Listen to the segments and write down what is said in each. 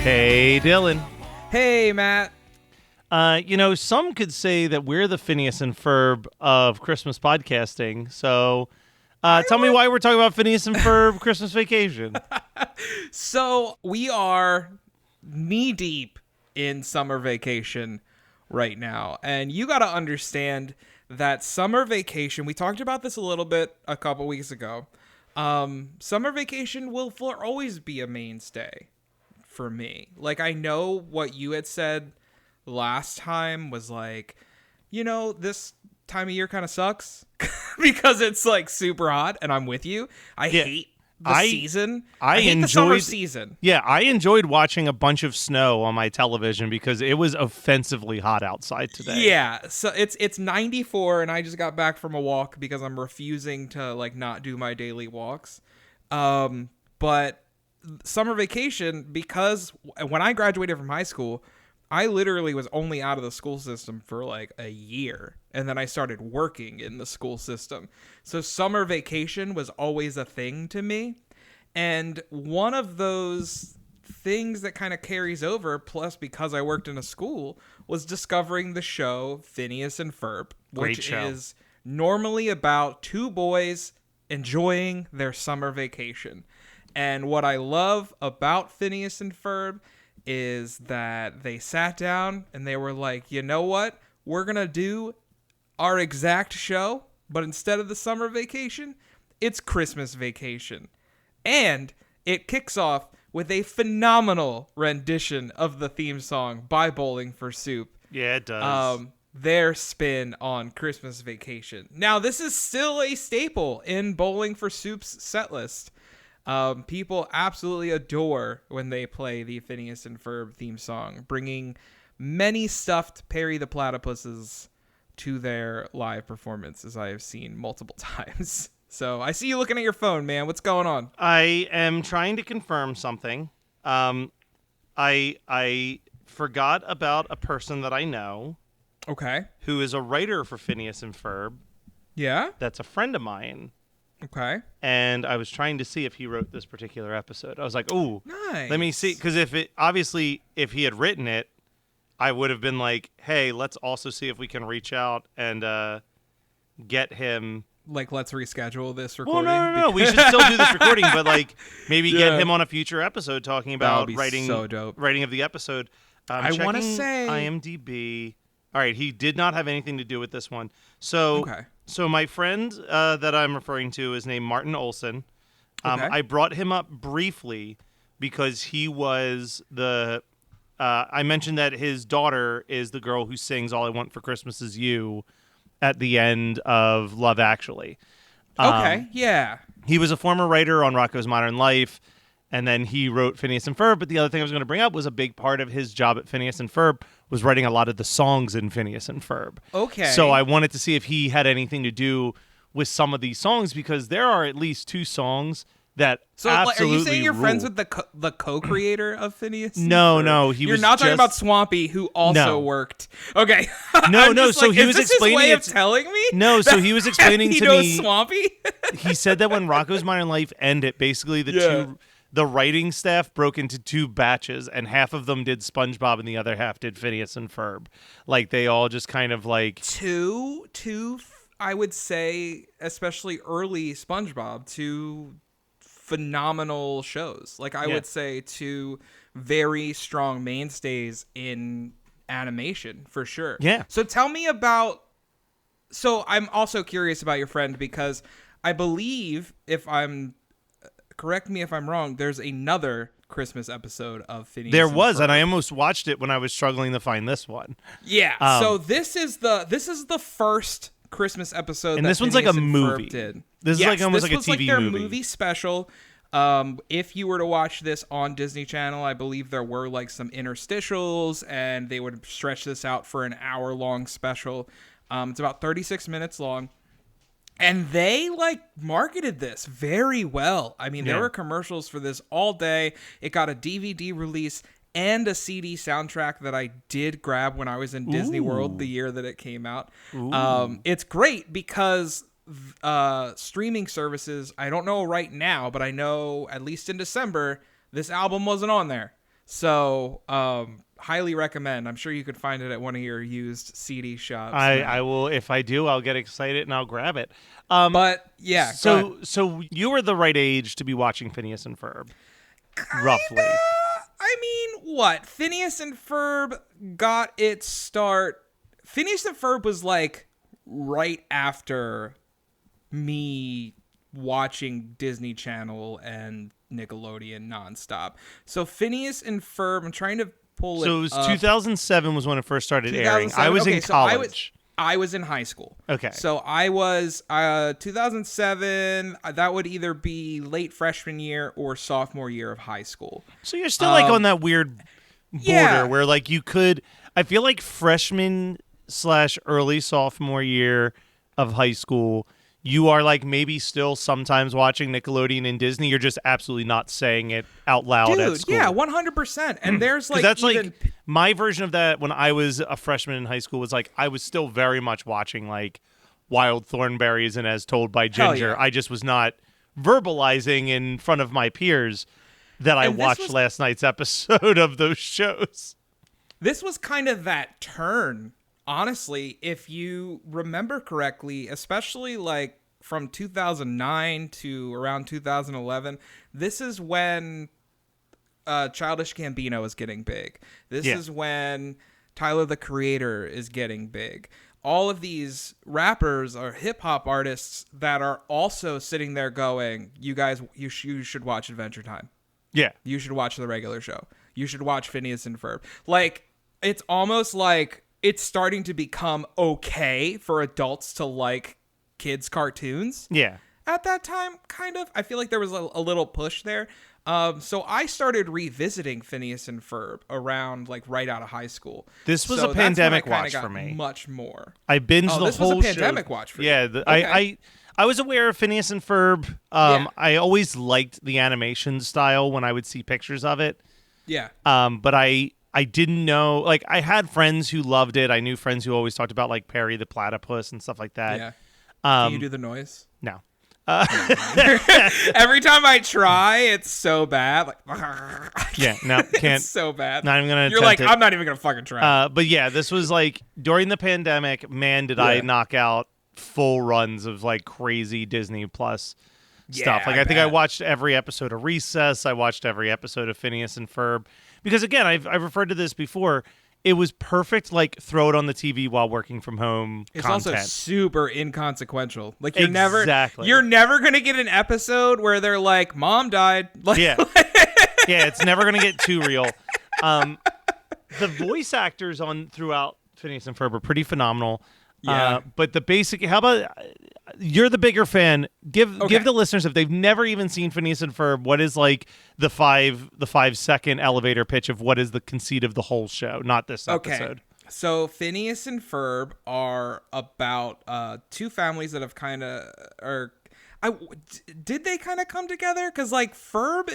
Hey, Dylan. Hey, Matt. Some could say that we're the Phineas and Ferb of Christmas podcasting. So tell me why we're talking about Phineas and Ferb Christmas Vacation. So we are knee deep in summer vacation right now. And you got to understand that summer vacation, we talked about this a little bit a couple weeks ago. Summer vacation will always be a mainstay for me. Like, I know what you had said last time was like, this time of year kind of sucks because it's like super hot, and I'm with you. I hate the season. I hate the summer season. Yeah, I enjoyed watching a bunch of snow on my television because it was offensively hot outside today. Yeah, so it's 94, and I just got back from a walk because I'm refusing to not do my daily walks. But summer vacation, because when I graduated from high school, I literally was only out of the school system for like a year, and then I started working in the school system. So summer vacation was always a thing to me. And one of those things that kind of carries over, plus because I worked in a school, was discovering the show Phineas and Ferb, which is normally about two boys enjoying their summer vacation. And what I love about Phineas and Ferb is that they sat down and they were like, you know what? We're going to do our exact show, but instead of the summer vacation, it's Christmas vacation. And it kicks off with a phenomenal rendition of the theme song by Bowling for Soup. Yeah, it does. Their spin on Christmas vacation. Now, this is still a staple in Bowling for Soup's set list. People absolutely adore when they play the Phineas and Ferb theme song, bringing many stuffed Perry the Platypuses to their live performances. I have seen multiple times. So I see you looking at your phone, man. What's going on? I am trying to confirm something. I forgot about a person that I know. Okay. Who is a writer for Phineas and Ferb. Yeah? That's a friend of mine. Okay. And I was trying to see if he wrote this particular episode. I was like, "Ooh, nice. Let me see." Because if he had written it, I would have been like, "Hey, let's also see if we can reach out and get him." Like, let's reschedule this recording. Well, no. We should still do this recording, but maybe get him on a future episode talking about writing of the episode. I want to say IMDb. All right, he did not have anything to do with this one. So, So my friend that I'm referring to is named Martin Olson. I brought him up briefly because he was I mentioned that his daughter is the girl who sings "All I Want for Christmas Is You" at the end of Love Actually. Yeah. He was a former writer on Rocko's Modern Life. And then he wrote Phineas and Ferb. But the other thing I was going to bring up was a big part of his job at Phineas and Ferb was writing a lot of the songs in Phineas and Ferb. Okay. So I wanted to see if he had anything to do with some of these songs, because there are at least two songs that absolutely are you saying you're rule. friends with the co-creator of Phineas? No. You're not talking about Swampy, who also worked. Okay. No. So he was explaining his way of telling me. No, so he was explaining he to knows me. Swampy. He said that when Rocko's Modern Life ended, basically the writing staff broke into two batches, and half of them did SpongeBob and the other half did Phineas and Ferb. Like, they all just kind of two, I would say, especially early SpongeBob, two phenomenal shows. I would say two very strong mainstays in animation, for sure. Yeah. So tell me about... So I'm also curious about your friend, because I believe, correct me if I'm wrong, there's another Christmas episode of Phineas and was, Ferb. and I almost watched it when I was struggling to find this one. Yeah. So this is the first Christmas episode, and that this one's Phineas like a and movie. Ferb did. This is almost like a TV their movie. movie special. If you were to watch this on Disney Channel, I believe there were some interstitials, and they would stretch this out for an hour-long special. It's about 36 minutes long. And they marketed this very well. I mean, there were commercials for this all day. It got a DVD release and a CD soundtrack that I did grab when I was in Disney World the year that it came out. It's great because streaming services, I don't know right now, but I know at least in December, this album wasn't on there. So, highly recommend. I'm sure you could find it at one of your used CD shops. I will. If I do, I'll get excited and I'll grab it. But yeah, so you were the right age to be watching Phineas and Ferb, roughly. I mean, what? Phineas and Ferb got its start. Phineas and Ferb was like right after me watching Disney Channel and Nickelodeon nonstop. So Phineas and Ferb, I'm trying to pull it up. So it was 2007 was when it first started airing. I was in college. I was in high school. Okay. So I was 2007. That would either be late freshman year or sophomore year of high school. So you're still like on that weird border where like you could. I feel like freshman / early sophomore year of high school, you are like maybe still sometimes watching Nickelodeon and Disney. You're just absolutely not saying it out loud at school. Yeah, 100%. And there's like that's like my version of that when I was a freshman in high school was like I was still very much watching like Wild Thornberrys and As Told by Ginger. Yeah. I just was not verbalizing in front of my peers that I watched last night's episode of those shows. This was kind of that turn, honestly, if you remember correctly, especially like from 2009 to around 2011. This is when Childish Gambino is getting big. This is when Tyler the Creator is getting big. All of these rappers or hip-hop artists that are also sitting there going, you guys, you should watch Adventure Time. Yeah. You should watch The Regular Show. You should watch Phineas and Ferb. Like, it's almost like it's starting to become okay for adults to like kids' cartoons. Yeah. At that time, kind of. I feel like there was a little push there. So I started revisiting Phineas and Ferb around like right out of high school. This was a pandemic watch for me. Much more. I binged the whole show. This was a pandemic watch for you. Yeah, okay. I was aware of Phineas and Ferb. I always liked the animation style when I would see pictures of it. Yeah. But I didn't know, like I had friends who loved it. I knew friends who always talked about like Perry the Platypus and stuff like that. Yeah. Can you do the noise? No. Every time I try, it's so bad. Like, yeah, no, can't. It's so bad. Not even gonna. You're like, I'm not even gonna fucking try. But yeah, this was like during the pandemic. Man, did I knock out full runs of like crazy Disney Plus stuff. Like I think I watched every episode of Recess. I watched every episode of Phineas and Ferb because again, I've referred to this before. It was perfect, like, throw it on the TV while working from home It's content. also super inconsequential. Like, you're never going to get an episode where they're like, Mom died. Like, yeah. Yeah, it's never going to get too real. The voice actors on throughout Phineas and Ferb are pretty phenomenal. Yeah. But the basic, how about, you're the bigger fan. Give the listeners, if they've never even seen Phineas and Ferb, what is like the 5-second elevator pitch of what is the conceit of the whole show, not this episode. So Phineas and Ferb are about two families that have kind of did they kind of come together? Because like Ferb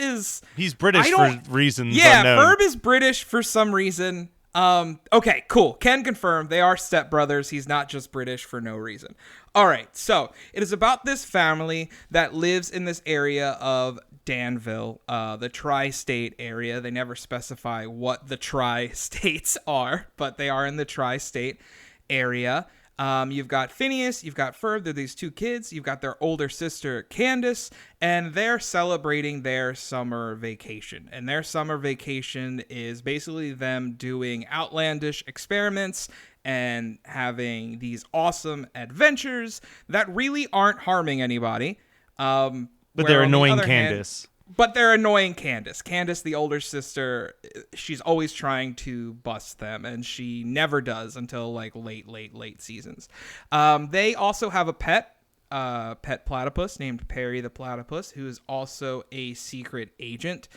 he's British for reasons unknown. Ferb is British for some reason. Okay, cool. Can confirm they are stepbrothers. He's not just British for no reason. All right, so it is about this family that lives in this area of Danville, the tri-state area. They never specify what the tri-states are, but they are in the tri-state area. You've got Phineas, you've got Ferb, they're these two kids, you've got their older sister, Candace, and they're celebrating their summer vacation. And their summer vacation is basically them doing outlandish experiments and having these awesome adventures that really aren't harming anybody. But they're annoying Candace. But they're annoying Candace. Candace, the older sister, she's always trying to bust them, and she never does until like late seasons. They also have a pet platypus named Perry the Platypus, who is also a secret agent,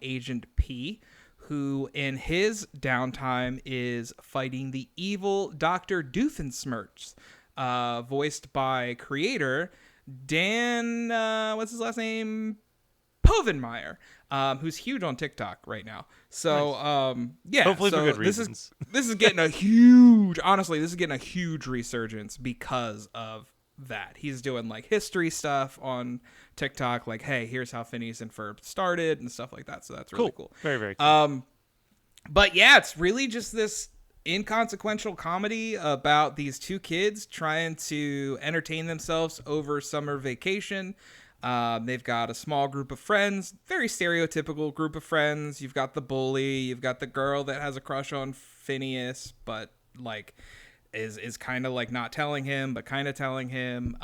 Agent P, who in his downtime is fighting the evil Dr. Doofenshmirtz, voiced by creator Dan, what's his last name? Povenmire, who's huge on TikTok right now. So, nice. Hopefully for good reasons. This is getting a huge, honestly, this is getting a huge resurgence because of that. He's doing like history stuff on TikTok, like, hey, here's how Phineas and Ferb started and stuff like that. So that's really cool. Very, very cool. But yeah, it's really just this inconsequential comedy about these two kids trying to entertain themselves over summer vacation. They've got a small group of friends, very stereotypical group of friends. You've got the bully, you've got the girl that has a crush on Phineas, but like is kind of like not telling him, but kind of telling him.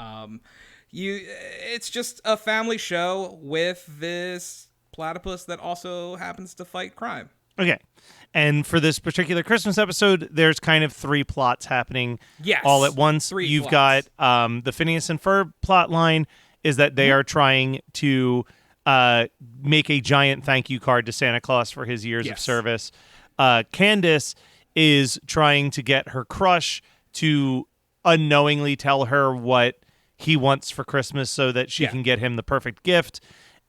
It's just a family show with this platypus that also happens to fight crime. Okay. And for this particular Christmas episode, there's kind of 3 plots happening all at once. You've got the Phineas and Ferb plot line is that they are trying to make a giant thank you card to Santa Claus for his years of service. Candace is trying to get her crush to unknowingly tell her what he wants for Christmas so that she can get him the perfect gift.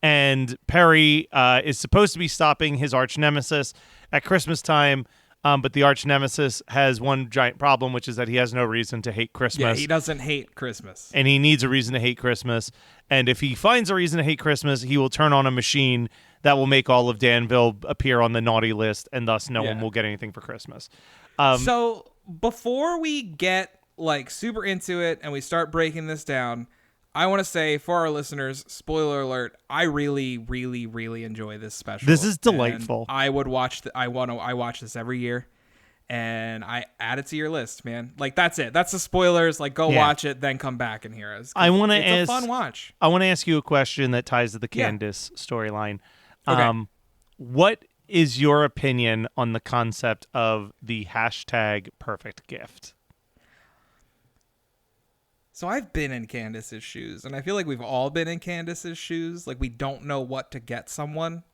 And Perry is supposed to be stopping his arch nemesis at Christmas time, but the arch nemesis has one giant problem, which is that he has no reason to hate Christmas. Yeah, he doesn't hate Christmas. And he needs a reason to hate Christmas. And if he finds a reason to hate Christmas, he will turn on a machine that will make all of Danville appear on the naughty list, and thus no one will get anything for Christmas. So before we get like super into it and we start breaking this down, I want to say for our listeners, spoiler alert, I really, really, really enjoy this special. This is delightful. I would watch I watch this every year, and I add it to your list, man. Like that's it. That's the spoilers. Like go watch it, then come back and hear us. It's a fun watch. I want to ask you a question that ties to the Candace storyline. Okay. What is your opinion on the concept of the hashtag perfect gift? So I've been in Candace's shoes, and I feel like we've all been in Candace's shoes. Like we don't know what to get someone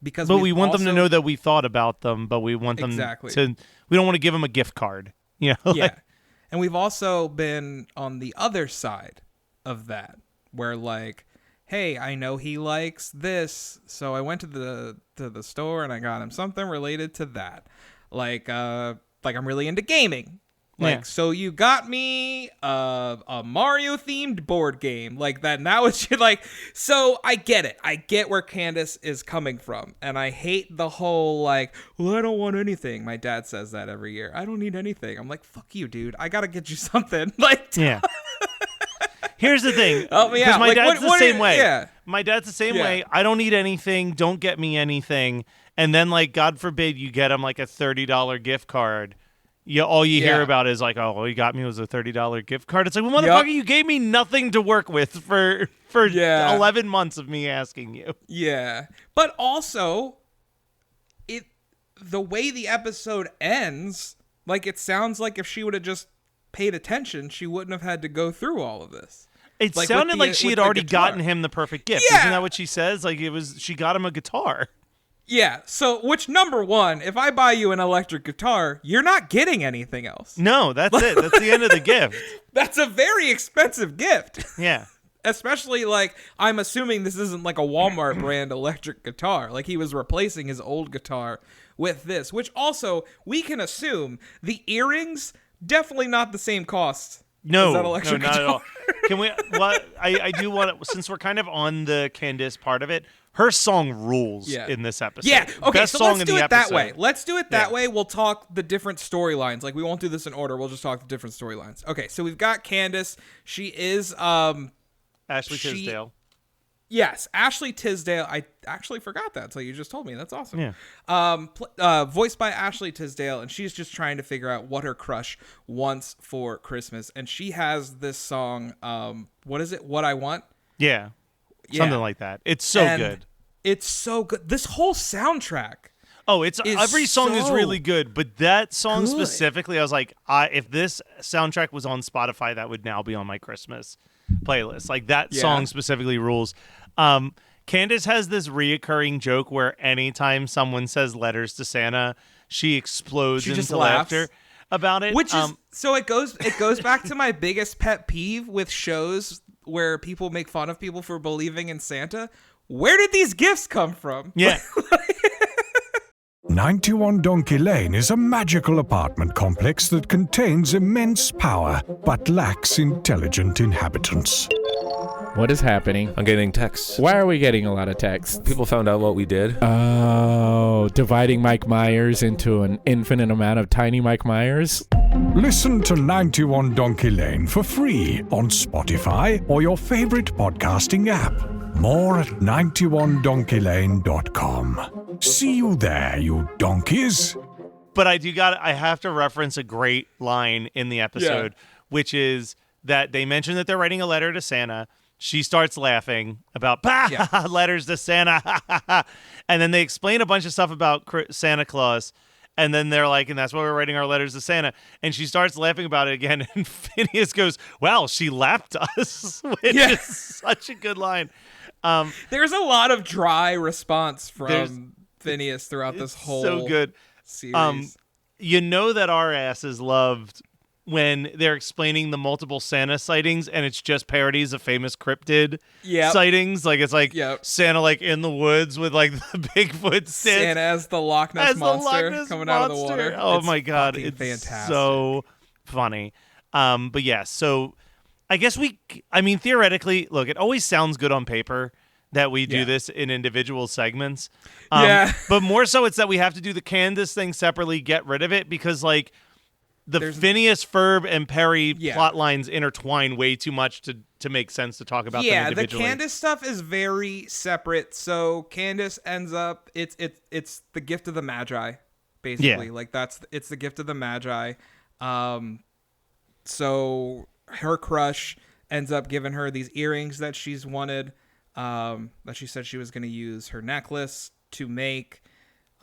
because we want them to know that we thought about them, but we want them to. We don't want to give them a gift card, you know? Yeah, and we've also been on the other side of that, where like, hey, I know he likes this, so I went to the store and I got him something related to that. Like I'm really into gaming. So you got me a Mario themed board game like that. And that was like, so I get it. I get where Candace is coming from. And I hate the whole like, well, I don't want anything. My dad says that every year. I don't need anything. I'm like, fuck you, dude. I got to get you something. Like, yeah. Here's the thing. Because my dad's the same way. Yeah. My dad's the same way. I don't need anything. Don't get me anything. And then like, God forbid you get him like a $30 gift card. All you hear about is like, oh, all you got me was a $30 gift card. It's like, well, motherfucker, you gave me nothing to work with for 11 months of me asking you. Yeah. But also, the way the episode ends, like it sounds like if she would have just paid attention, she wouldn't have had to go through all of this. It sounded like she had already gotten him the perfect gift. Yeah. Isn't that what she says? Like she got him a guitar. Yeah, so which number one, if I buy you an electric guitar, you're not getting anything else. No, that's it. That's the end of the gift. That's a very expensive gift. Yeah. Especially like, I'm assuming this isn't like a Walmart brand electric guitar. Like he was replacing his old guitar with this, which also we can assume the earrings, definitely not the same cost. No, as that electric not guitar. at all. Can we? Well, I do want to, since we're kind of on the Candace part of it, her song rules in this episode. Yeah, okay, Best so song let's do in it the that episode. way. Let's do it that way. We'll talk the different storylines. Like, we won't do this in order. We'll just talk the different storylines. Okay, so we've got Candace. She is... Ashley Tisdale. Yes, Ashley Tisdale. I actually forgot that until you just told me. That's awesome. Yeah. Voiced by Ashley Tisdale, and she's just trying to figure out what her crush wants for Christmas. And she has this song, what is it? What I Want? Yeah. Something like that. It's so good. It's so good. This whole soundtrack. Oh, every song is really good, but that song specifically, I was like, if this soundtrack was on Spotify, that would now be on my Christmas playlist. Like that song specifically rules. Candace has this reoccurring joke where anytime someone says letters to Santa, she explodes into laughter about it. Which is so it goes back to my biggest pet peeve with shows where people make fun of people for believing in Santa. Where did these gifts come from? Yeah. 91 Donkey Lane is a magical apartment complex that contains immense power but lacks intelligent inhabitants. What is happening? I'm getting texts. Why are we getting a lot of texts? People found out what we did. Oh, dividing Mike Myers into an infinite amount of tiny Mike Myers? Listen to 91 Donkey Lane for free on Spotify or your favorite podcasting app. More at 91donkeylane.com. See you there, you donkeys. But I have to reference a great line in the episode, which is that they mention that they're writing a letter to Santa. She starts laughing about letters to Santa. And then they explain a bunch of stuff about Santa Claus. And then they're like, and that's why we're writing our letters to Santa. And she starts laughing about it again. And Phineas goes, well, she lapped us, which is such a good line. There's a lot of dry response from Phineas throughout this whole so good series. You know that our asses loved when they're explaining the multiple Santa sightings and it's just parodies of famous cryptid sightings. Like it's like Santa like in the woods with like the Bigfoot sticks. Santa as the Loch Ness monster coming out of the water. Oh my God. It's fantastic. So funny. But yeah, so I guess theoretically, look, it always sounds good on paper that we do this in individual segments. But more so it's that we have to do the Candace thing separately, get rid of it because like there's Phineas, Ferb, and Perry plot lines intertwine way too much to make sense to talk about them individually. The Candace stuff is very separate. So Candace ends up it's the gift of the Magi, basically. Like it's the gift of the Magi. So her crush ends up giving her these earrings that she's wanted, that she said she was going to use her necklace to make.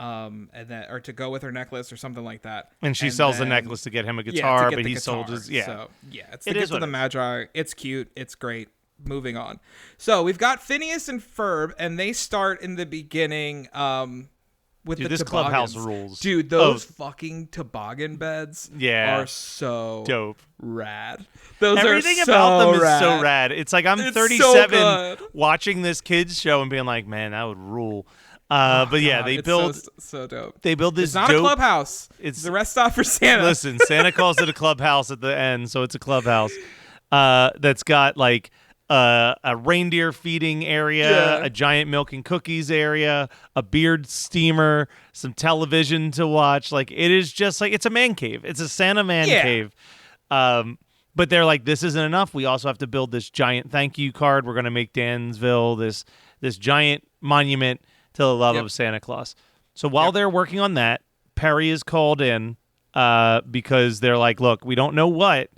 Or to go with her necklace or something like that. And she sells the necklace to get him a guitar, but he sold his. So, it's the gift of the Magi. It's cute. It's great. Moving on. So we've got Phineas and Ferb, and they start in the beginning with the this toboggans. Clubhouse rules. Dude, those fucking toboggan beds are so dope. Rad. Those Everything are so about them rad. is so rad. It's like I'm 37 watching this kids show and being like, man, that would rule. But yeah, they build so dope. They build this. It's not a clubhouse. It's the rest stop for Santa. Listen, Santa calls it a clubhouse at the end, so it's a clubhouse. That's got like a reindeer feeding area, a giant milk and cookies area, a beard steamer, some television to watch. Like it is just like it's a man cave. It's a Santa man cave. But they're like, this isn't enough. We also have to build this giant thank you card. We're gonna make Dansville this giant monument to the love of Santa Claus. So while they're working on that, Perry is called in because they're like, look, we don't know what,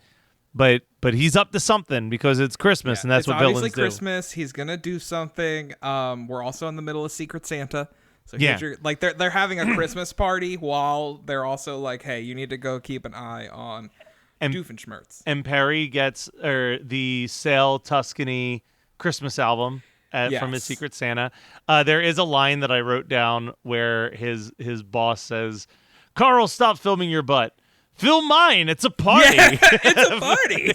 but he's up to something because it's Christmas and that's what villains do. It's obviously Christmas. He's gonna do something. We're also in the middle of Secret Santa. So they're having a Christmas party while they're also like, hey, you need to go keep an eye on Doofenshmirtz. And Perry gets the Sale Tuscany Christmas album. From his Secret Santa. There is a line that I wrote down where his boss says, Carl, stop filming your butt. Film mine. It's a party. Yeah, it's a party.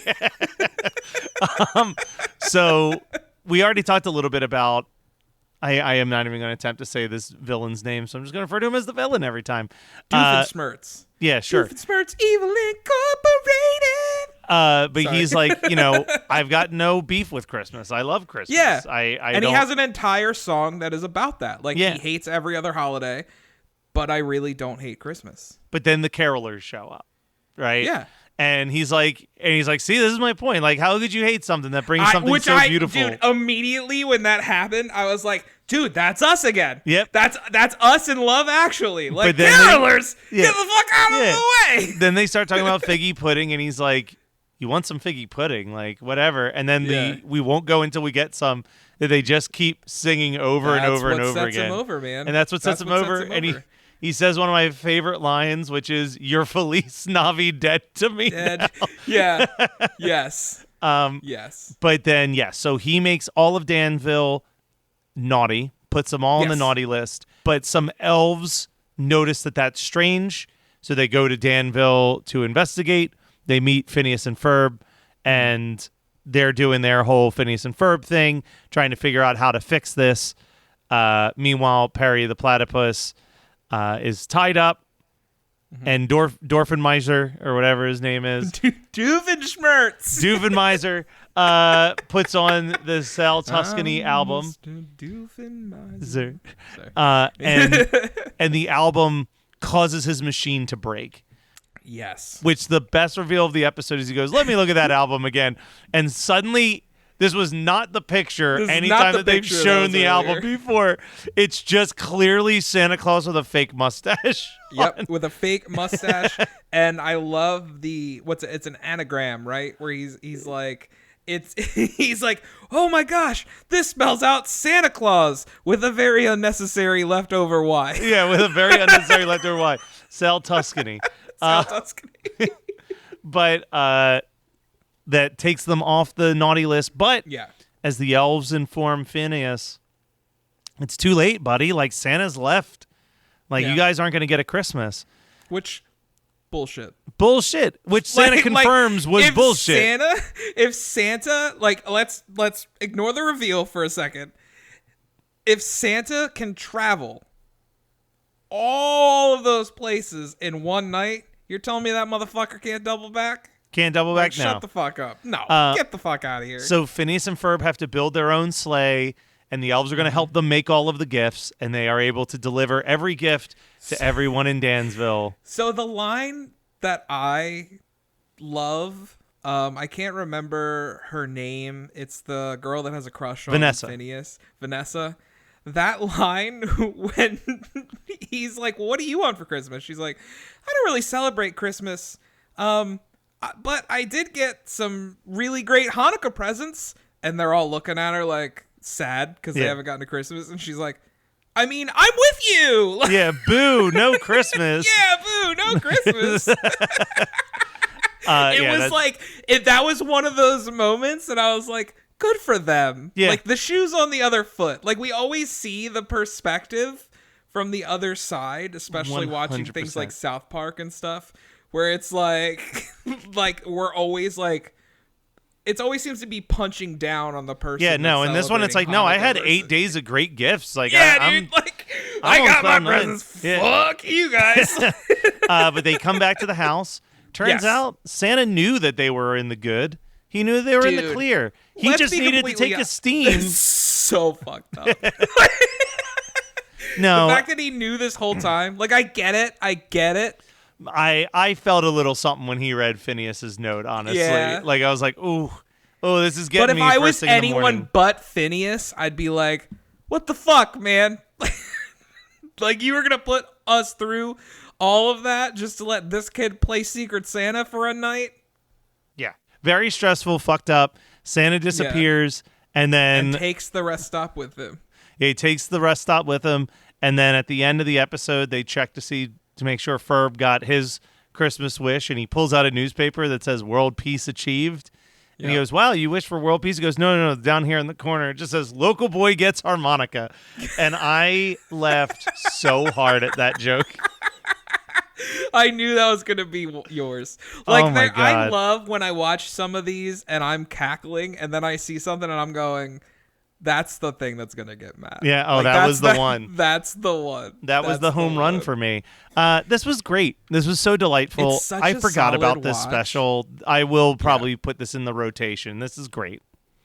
So we already talked a little bit about, I am not even going to attempt to say this villain's name, so I'm just going to refer to him as the villain every time. Doofenshmirtz. Yeah, sure. Doofenshmirtz Evil Incorporated. But he's like, I've got no beef with Christmas. I love Christmas. Yeah. And he has an entire song that is about that. Like, he hates every other holiday, but I really don't hate Christmas. But then the carolers show up, right? Yeah. And he's like, see, this is my point. Like, how could you hate something that brings something so beautiful? Dude, immediately when that happened, I was like, dude, that's us again. Yep. That's us in Love Actually. Like, carolers, get the fuck out of the way. Then they start talking about figgy pudding, and he's like, you want some figgy pudding? Like, whatever. And then we won't go until we get some. They just keep singing over and over and over again. That's what sets him over, man. And that's what sets him over. And he says one of my favorite lines, which is, "You're Feliz Navidad to me." Now. Yeah. Yes. Yes. But then, so he makes all of Danville naughty, puts them all on the naughty list. But some elves notice that that's strange, so they go to Danville to investigate. They meet Phineas and Ferb, and they're doing their whole Phineas and Ferb thing, trying to figure out how to fix this. Meanwhile, Perry the Platypus is tied up and Dorfenmeiser, or whatever his name is. Doofenshmirtz. Doofenmeiser puts on the Sal Tuscany album. Mr. Doofenmeiser. And the album causes his machine to break. Yes. Which the best reveal of the episode is he goes, let me look at that album again. And suddenly, this was not the picture anytime that they've shown the album before. It's just clearly Santa Claus with a fake mustache. Yep, with a fake mustache. And I love it's an anagram, right? Where he's like, he's like, oh my gosh, this spells out Santa Claus with a very unnecessary leftover Y. Yeah, with a very unnecessary leftover Y. Sal Tuscany. Sal Tuscany. But that takes them off the naughty list. But as the elves inform Phineas, it's too late, buddy. Like, Santa's left. Like, you guys aren't going to get a Christmas. Which, bullshit. Bullshit. Which Santa confirms was bullshit. If Santa, like, let's ignore the reveal for a second. If Santa can travel all of those places in one night, you're telling me that motherfucker can't double back? Can't double back now. Shut the fuck up. No, get the fuck out of here. So Phineas and Ferb have to build their own sleigh, and the elves are going to help them make all of the gifts, and they are able to deliver every gift to everyone in Dansville. So the line that I love, I can't remember her name. It's the girl that has a crush on Phineas. Vanessa. That line when he's like, what do you want for Christmas? She's like, I don't really celebrate Christmas. But I did get some really great Hanukkah presents. And they're all looking at her like sad because they haven't gotten to Christmas. And she's like, I mean, I'm with you. Yeah, boo, no Christmas. Yeah, boo, no Christmas. That was one of those moments. And I was like, good for them. Yeah. Like, the shoe's on the other foot. Like, we always see the perspective from the other side, especially 100%. Watching things like South Park and stuff. Where it's like, we're always like, it always seems to be punching down on the person. Yeah, no, and this one it's like, no, I had 8 days of great gifts. Like, dude, I got my presents. Yeah. Fuck you guys. But they come back to the house. Turns out Santa knew that they were in the good. He knew they were in the clear. He just needed to take a steam. So fucked up. No, the fact that he knew this whole time, like, I get it. I felt a little something when he read Phineas's note, honestly. Yeah. Like, I was like, oh, this is getting me. But if I was thing in the morning. anyone but Phineas, I'd be like, what the fuck, man? Like, you were going to put us through all of that just to let this kid play Secret Santa for a night? Yeah. Very stressful, fucked up. Santa disappears and then... takes the rest stop with him. Yeah, he takes the rest stop with him. And then at the end of the episode, they check to make sure Ferb got his Christmas wish, and he pulls out a newspaper that says world peace achieved. And he goes, wow, you wish for world peace? He goes, no, down here in the corner, it just says local boy gets harmonica. And I laughed so hard at that joke. I knew that was going to be yours. Like, oh my God. I love when I watch some of these and I'm cackling, and then I see something and I'm going, that's the thing that's going to get mad. Yeah, that was the one. That's the one. That was the home run for me. This was great. This was so delightful. I forgot about this special. I will probably put this in the rotation. This is great.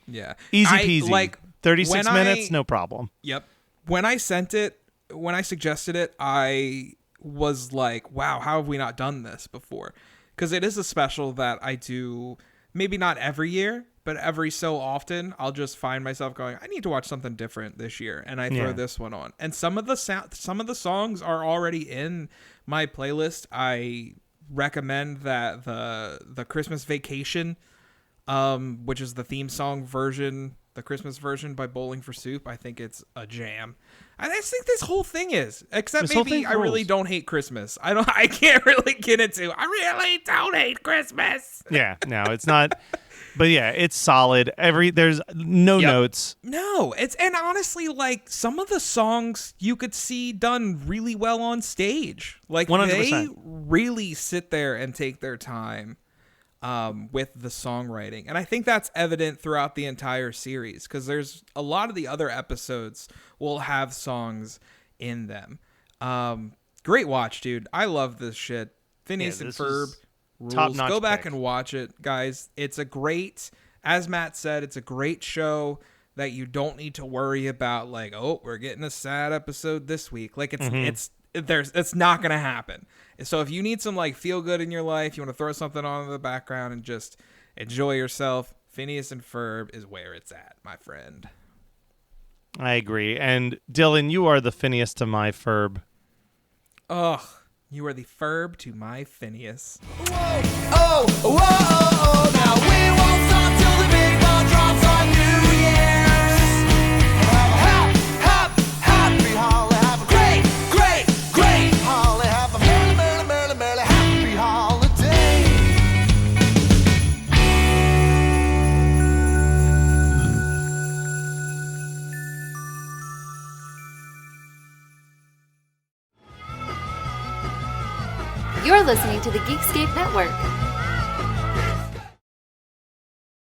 Yeah. Easy peasy. Like, 36 minutes, no problem. Yep. When I suggested it, I was like, wow, how have we not done this before? Because it is a special that I do, maybe not every year, but every so often, I'll just find myself going, I need to watch something different this year, and I throw this one on. And some of the songs are already in my playlist. I recommend that the Christmas Vacation, which is the theme song version, the Christmas version by Bowling for Soup. I think it's a jam. I just think this whole thing is, except maybe I really don't hate Christmas. I can't really get into, I really don't hate Christmas. Yeah, no, it's not. But yeah, it's solid. There's no notes. No, and honestly, like, some of the songs you could see done really well on stage. Like 100%. They really sit there and take their time with the songwriting. And I think that's evident throughout the entire series, because there's a lot of the other episodes will have songs in them. Great watch, dude. I love this shit. Phineas and Ferb rules. Top-notch Go back pick. and watch it, guys. It's a great, as Matt said, it's a great show that you don't need to worry about, like, oh, we're getting a sad episode this week. Like, it's not gonna happen. So if you need some like feel good in your life, you want to throw something on in the background and just enjoy yourself, Phineas and Ferb is where it's at, my friend. I agree. And Dylan, you are the Phineas to my Ferb. Ugh, you are the Ferb to my Phineas. Whoa, now we won't stop till the big ball drops on New Year's. Happy holiday, have a great holiday, have a merry happy holiday. You're listening to the Geekscape Network.